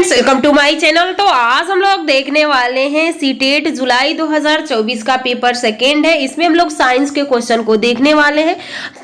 Friends, welcome to my channel. तो आज हम लोग देखने वाले हैं सीटेट जुलाई 2024 का पेपर सेकेंड है। इसमें हम लोग साइंस के क्वेश्चन को देखने वाले हैं।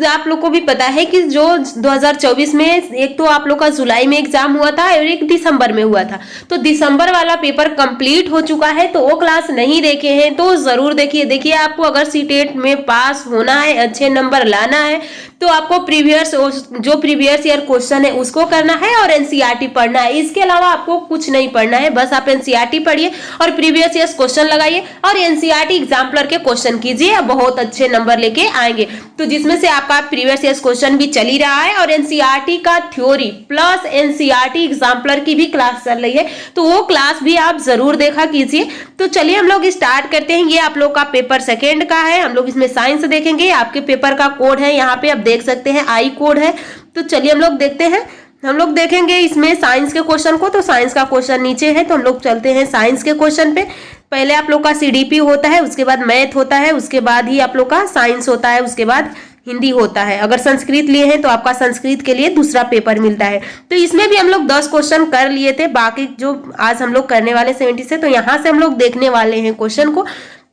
आप लोग को भी पता है कि जो 2024 में एक तो आप लोग का जुलाई में एग्जाम हुआ था और एक दिसंबर में हुआ था। तो दिसंबर वाला पेपर कंप्लीट हो चुका है, तो वो क्लास नहीं देखे हैं तो जरूर देखिए। आपको अगर सीटेट में पास होना है, अच्छे नंबर लाना है, तो आपको प्रीवियस ईयर क्वेश्चन है उसको करना है और एनसीईआरटी पढ़ना है। इसके अलावा आपको कुछ नहीं पढ़ना है, बस आप एनसीईआरटी पढ़िए और प्रीवियस ईयर क्वेश्चन लगाइए और एनसीईआरटी एग्जाम्पलर के क्वेश्चन कीजिए, बहुत अच्छे नंबर लेके आएंगे। तो जिसमें से आपका प्रीवियस ईयर क्वेश्चन भी चल ही रहा है और एनसीईआरटी का थ्योरी प्लस एनसीईआरटी एग्जाम्पलर की भी क्लास चल रही है, तो वो क्लास भी आप जरूर देखा कीजिए। तो चलिए हम लोग स्टार्ट करते हैं। ये आप लोग का पेपर सेकेंड का है, हम लोग इसमें साइंस देखेंगे। आपके पेपर का कोड है, यहाँ पे आप देख सकते हैं आई कोड है। तो चलिए हम लोग देखते हैं। हम लोग देखेंगे इसमें साइंस के क्वेश्चन को, तो साइंस का क्वेश्चन नीचे है, तो हम लोग चलते हैं साइंस के क्वेश्चन पे। पहले आप लोग का सीडीपी होता है, उसके बाद मैथ होता है, उसके बाद ही आप लोग का साइंस होता है, उसके बाद हिंदी होता है। अगर संस्कृत लिए हैं तो आपका संस्कृत के लिए दूसरा पेपर मिलता है। तो इसमें भी हम लोग 10 क्वेश्चन कर लिए थे, बाकी जो आज हम लोग करने वाले 70 से, तो यहाँ से हम लोग देखने वाले हैं क्वेश्चन को।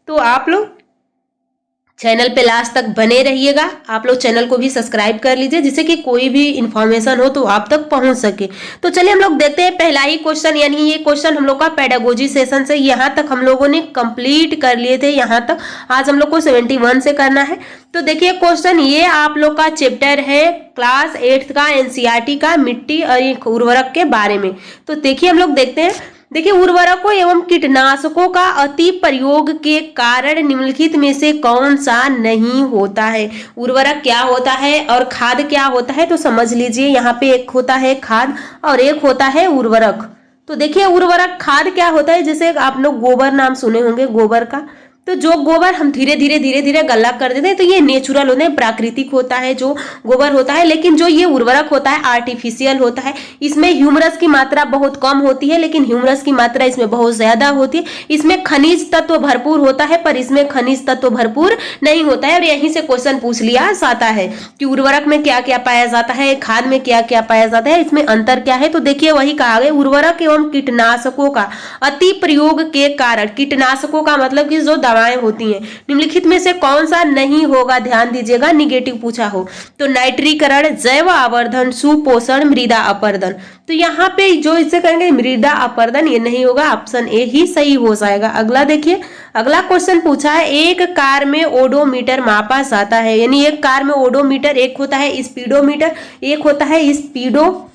तो आप लोग चैनल पे लास्ट तक बने रहिएगा। आप लोग चैनल को भी सब्सक्राइब कर लीजिए, जिससे कि कोई भी इंफॉर्मेशन हो तो आप तक पहुंच सके। तो चलिए हम लोग देखते हैं पहला ही क्वेश्चन, यानी ये क्वेश्चन हम लोग का पेडागोजी सेशन से यहाँ तक हम लोगों ने कंप्लीट कर लिए थे। यहाँ तक आज हम लोग को 71 से करना है। तो देखिए क्वेश्चन ये आप लोग का चैप्टर है क्लास 8 का एनसीईआरटी का मिट्टी और उर्वरक के बारे में। तो देखिए हम लोग देखते हैं। देखिए उर्वरकों एवं कीटनाशकों का अति प्रयोग के कारण निम्नलिखित में से कौन सा नहीं होता है। उर्वरक क्या होता है और खाद क्या होता है, तो समझ लीजिए। यहाँ पे एक होता है खाद और एक होता है उर्वरक। तो देखिए उर्वरक खाद क्या होता है, जैसे आप लोग गोबर नाम सुने होंगे गोबर का। तो जो गोबर हम धीरे धीरे गला कर देते हैं, तो ये नेचुरल होता है, प्राकृतिक होता है जो गोबर होता है। लेकिन जो ये उर्वरक होता है आर्टिफिशियल होता है। इसमें ह्यूमरस की मात्रा बहुत कम होती है, लेकिन ह्यूमरस की मात्रा इसमें बहुत ज्यादा होती है। इसमें खनिज तत्व भरपूर होता है, पर इसमें खनिज तत्व भरपूर नहीं होता है। और यहीं से क्वेश्चन पूछ लिया जाता है कि उर्वरक में क्या क्या पाया जाता है, खाद में क्या क्या पाया जाता है, इसमें अंतर क्या है। तो देखिए वही कहा गया, उर्वरक एवं कीटनाशकों का अति प्रयोग के कारण, कीटनाशकों का मतलब कि जो दवाएं होती हैं, निम्नलिखित में से कौन सा नहीं होगा। ध्यान दीजिएगा, निगेटिव पूछा हो तो नाइट्रीकरण, जैव आवर्धन, सुपोषण, मृदा अपर्दन। तो यहाँ पे जो इससे कहेंगे मृदा अपर्दन, ये नहीं होगा, ऑप्शन ए ही सही हो जाएगा। अगला देखिए, अगला क्वेश्चन पूछा है एक कार में ओडोमीटर मापा जाता है, यानी एक कार में ओडोमीटर, एक होता है स्पीडोमीटर, एक होता है स्पीडोमीटर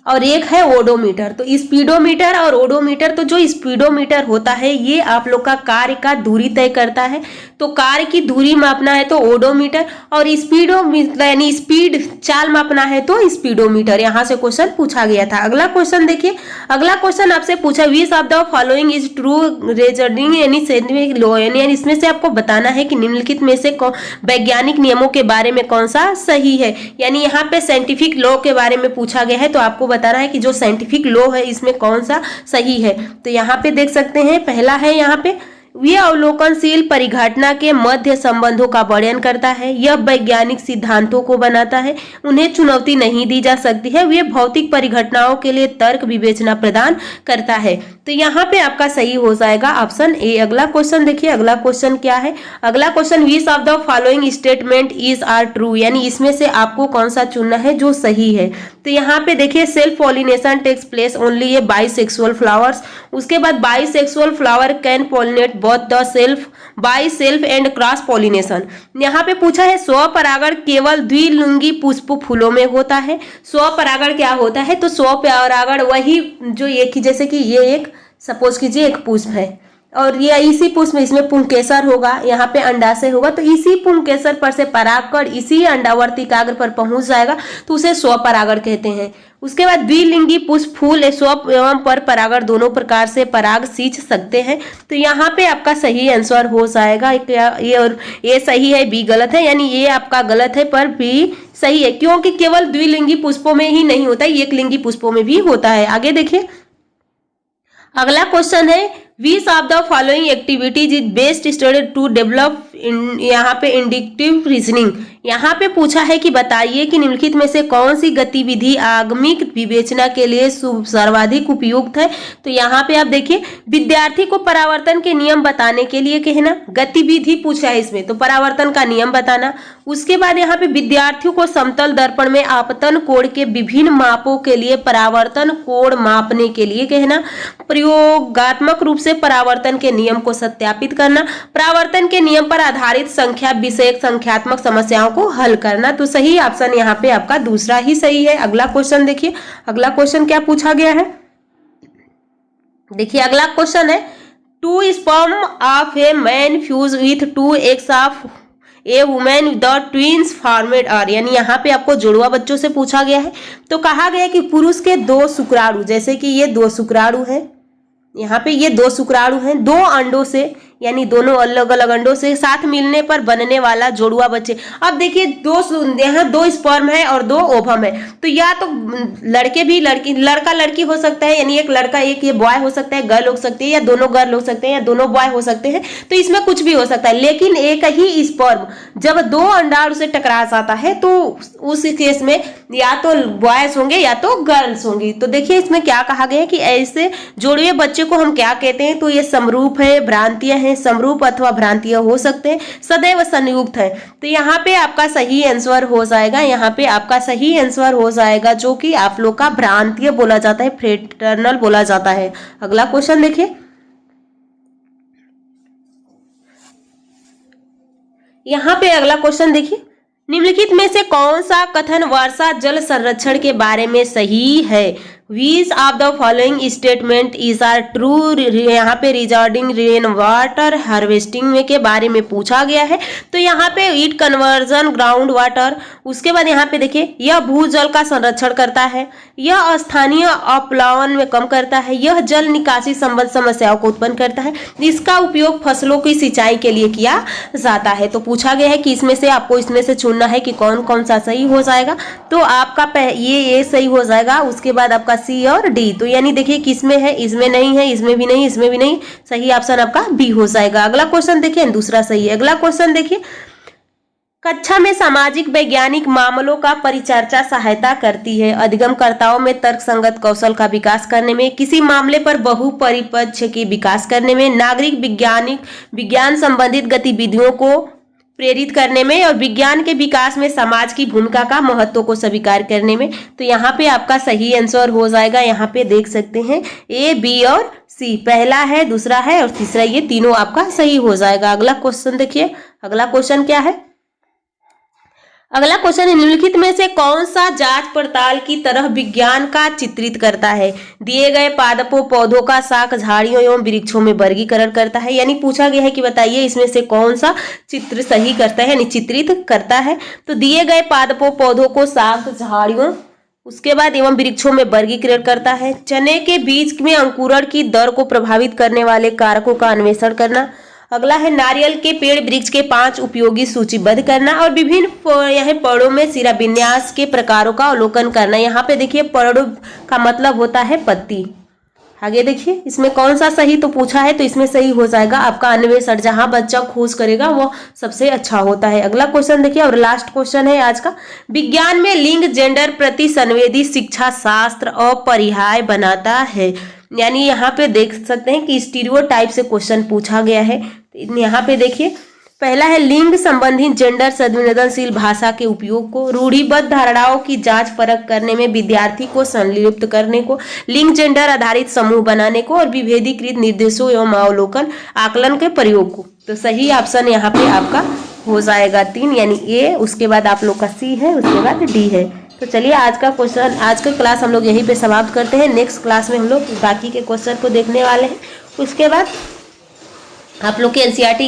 और एक है ओडोमीटर। तो स्पीडोमीटर और ओडोमीटर, तो जो स्पीडोमीटर होता है ये आप लोग का कार का दूरी तय करता है। तो कार की दूरी मापना है तो ओडोमीटर, और स्पीडोमीटर यानी स्पीड चाल मापना है तो स्पीडोमीटर। यहाँ से क्वेश्चन पूछा गया था। अगला क्वेश्चन देखिए, अगला क्वेश्चन आपसे पूछा विच of the following is true resulting यानी साइंटिफिक लॉ, यानी इसमें से आपको बताना है कि निम्नलिखित में से वैज्ञानिक नियमों के बारे में कौन सा सही है। यानी यहाँ पे साइंटिफिक लॉ के बारे में पूछा गया है, तो आपको बताना है कि जो साइंटिफिक लॉ है इसमें कौन सा सही है। तो यहाँ पे देख सकते हैं, पहला है यहाँ पे यह अवलोकनशील परिघटना के मध्य संबंधों का वर्णन करता है, यह वैज्ञानिक सिद्धांतों को बनाता है, उन्हें चुनौती नहीं दी जा सकती है, वे भौतिक परिघटनाओं के लिए तर्क विवेचना प्रदान करता है। तो यहाँ पे आपका सही हो जाएगा ऑप्शन ए। अगला क्वेश्चन देखिए, अगला क्वेश्चन क्या है। अगला question which of the following statement is are true, यानी इसमें से आपको कौन सा चुनना है जो सही है। तो यहाँ पे देखिए self pollination takes place only ये बाइसेक्सुअल फ्लावर्स। उसके बाद bisexual flower can pollinate both the self by self and cross pollination. यहाँ पे पूछा है स्वपरागण केवल द्विलिंगी पुष्प फूलों में होता है। स्वपरागण क्या होता है, तो स्वपरागण वही जो एक ही, जैसे कि ये एक सपोज कीजिए एक पुष्प है और ये इसी पुष्प में इसमें पुंकेसर होगा, यहाँ पे अंडाशय होगा, तो इसी पुंकेसर पर से परागकण इसी अंडावर्तिकाग्र पर पहुंच जाएगा, तो उसे स्वपरागण कहते हैं। उसके बाद द्विलिंगी पुष्प फूल स्व एवं पर परागण दोनों प्रकार से पराग सींच सकते हैं। तो यहाँ पे आपका सही आंसर हो जाएगा ये, और ये सही है, बी गलत है, यानी ये आपका गलत है पर बी सही है, क्योंकि केवल द्विलिंगी पुष्पों में ही नहीं होता है, एक लिंगी पुष्पों में भी होता है। आगे देखिए, अगला क्वेश्चन है which of the following activities is best studied to develop यहाँ पे इंडक्टिव रीजनिंग। यहाँ पे पूछा है कि बताइए कि निम्नलिखित में से कौन सी गतिविधि आगमिक विवेचना के लिए सर्वाधिक उपयुक्त है। तो यहाँ पे आप देखिए, विद्यार्थी को परावर्तन के नियम बताने के लिए कहना, गतिविधि पूछा है इसमें तो परावर्तन का नियम बताना। उसके बाद यहाँ पे विद्यार्थियों को समतल दर्पण में आपतन कोण के विभिन्न मापों के लिए परावर्तन कोण मापने के लिए कहना, प्रयोगात्मक रूप से परावर्तन के नियम को सत्यापित करना, परावर्तन के नियम पर आधारित संख्या विषयक संख्यात्मक समस्याओं को हल करना। तो सही ऑप्शन यहाँ पे आपका दूसरा ही सही है। अगला क्वेश्चन देखिए, अगला क्वेश्चन क्या पूछा गया है। देखिए अगला क्वेश्चन है, 2 sperm of a man fuse with 2 eggs of a women the twins formed are. यानी यहाँ पे आपको जुड़वा बच्चों से पूछा गया है। तो कहा गया कि पुरुष के 2 शुक्राणु, जैसे कि ये 2 शुक्राणु है, यहाँ पे ये 2 शुक्राणु हैं, 2 अंडों से, यानी दोनों अलग अलग अंडों से साथ मिलने पर बनने वाला जोड़ुआ बच्चे। अब देखिए यहाँ 2 स्पर्म है और 2 ओवम है, तो या तो लड़के भी लड़की, लड़का लड़की हो सकता है, यानी एक लड़का एक ये बॉय हो सकता है, गर्ल हो सकती है, या दोनों गर्ल हो सकते हैं, या दोनों बॉय हो सकते हैं। तो इसमें कुछ भी हो सकता है, लेकिन एक ही स्पर्म जब 2 अंडाणु से टकरा जाता है तो उस केस में या तो बॉयज होंगे या तो गर्ल्स होंगी। तो देखिए इसमें क्या कहा गया है कि ऐसे जोड़ुए बच्चे को हम क्या कहते हैं। तो ये समरूप है, भ्रांतियां हैं, समरूप अथवा भ्रांतियां हो सकते हैं, सदैव संयुक्त है। तो यहाँ पे आपका सही आंसर हो जाएगा, यहाँ पे आपका सही आंसर हो जाएगा जो कि आप लोग का भ्रांतिय बोला जाता है, फ्रेटर्नल बोला जाता है। अगला क्वेश्चन देखिए, यहाँ पे अगला क्वेश्चन देखिए, निम्नलिखित में से कौन सा कथन वर्षा जल संरक्षण के बारे में सही है। Which of the following statement is are true। यहाँ पे रिगार्डिंग रेन वाटर हार्वेस्टिंग में के बारे में पूछा गया है। तो यहाँ पे इट कन्वर्जन ग्राउंड वाटर। उसके बाद यहाँ पे देखिए, यह भूजल का संरक्षण करता है, यह स्थानीय अपलावन में कम करता है, यह जल निकासी संबंध समस्याओं को उत्पन्न करता है, इसका उपयोग फसलों की सिंचाई के लिए किया जाता है। तो पूछा गया है कि इसमें से आपको इसमें से चुनना है कि कौन कौन सा सही हो जाएगा। तो आपका ये सही हो जाएगा। उसके बाद आपका सी और डी। तो यानी देखिए किसमें है, इसमें नहीं है, इसमें भी नहीं, इसमें भी नहीं, सही ऑप्शन आपका बी हो जाएगा। अगला क्वेश्चन देखिए, दूसरा सही है। अगला क्वेश्चन देखिए, कक्षा में सामाजिक वैज्ञानिक मामलों का परिचर्चा सहायता करती है अधिगमकर्ताओं में तर्क संगत कौशल का विकास करने में, किसी मामले पर बहु परिपक्ष के विकास करने में, नागरिक विज्ञान संबंधित गतिविधियों को प्रेरित करने में, और विज्ञान के विकास में समाज की भूमिका का महत्व को स्वीकार करने में। तो यहाँ पे आपका सही आंसर हो जाएगा, यहाँ पे देख सकते हैं ए, बी और सी, पहला है, दूसरा है और तीसरा, ये तीनों आपका सही हो जाएगा। अगला क्वेश्चन देखिए, अगला क्वेश्चन क्या है। अगला क्वेश्चन है, निम्नलिखित में से कौन सा जांच पड़ताल की तरह विज्ञान का चित्रित करता है। दिए गए पादपों पौधों का शाख झाड़ियों एवं वृक्षों में वर्गीकरण करता है। यानी पूछा गया है कि बताइए इसमें से कौन सा चित्र सही करता है, यानी चित्रित करता है। तो दिए गए पादपों पौधों को शाख झाड़ियों, उसके बाद एवं वृक्षों में वर्गीकरण करता है। चने के बीज में अंकुरण की दर को प्रभावित करने वाले कारकों का अन्वेषण करना। अगला है, नारियल के पेड़ वृक्ष के 5 उपयोगी सूचीबद्ध करना, और विभिन्न यह पेड़ों में शिराविन्यास के प्रकारों का अवलोकन करना। यहाँ पे देखिए पेड़ का मतलब होता है पत्ती। आगे देखिए इसमें कौन सा सही तो पूछा है, तो इसमें सही हो जाएगा आपका अन्वेषण, जहां बच्चा खोज करेगा वो सबसे अच्छा होता है। अगला क्वेश्चन देखिए, और लास्ट क्वेश्चन है आज का, विज्ञान में लिंग जेंडर प्रति संवेदी शिक्षा शास्त्र अपरिहार्य बनाता है। यानी यहाँ पे देख सकते हैं कि स्टीरियोटाइप से क्वेश्चन पूछा गया है। यहाँ पे देखिए, पहला है लिंग संबंधी जेंडर संवेदनशील भाषा के उपयोग को, रूढ़िबद्ध धारणाओं की जांच परख करने में विद्यार्थी को संलिप्त करने को, लिंग जेंडर आधारित समूह बनाने को, और विभेदीकृत निर्देशों एवं अवलोकन आकलन के प्रयोग को। तो सही ऑप्शन यहाँ पे आपका हो जाएगा 3, यानी ए, उसके बाद आप लोग का सी है, उसके बाद डी है। तो चलिए आज का क्लास हम लोग यहीं पे समाप्त करते हैं। नेक्स्ट क्लास में हम लोग बाकी के क्वेश्चन को देखने वाले हैं। उसके बाद आप लोग के एनसीईआरटी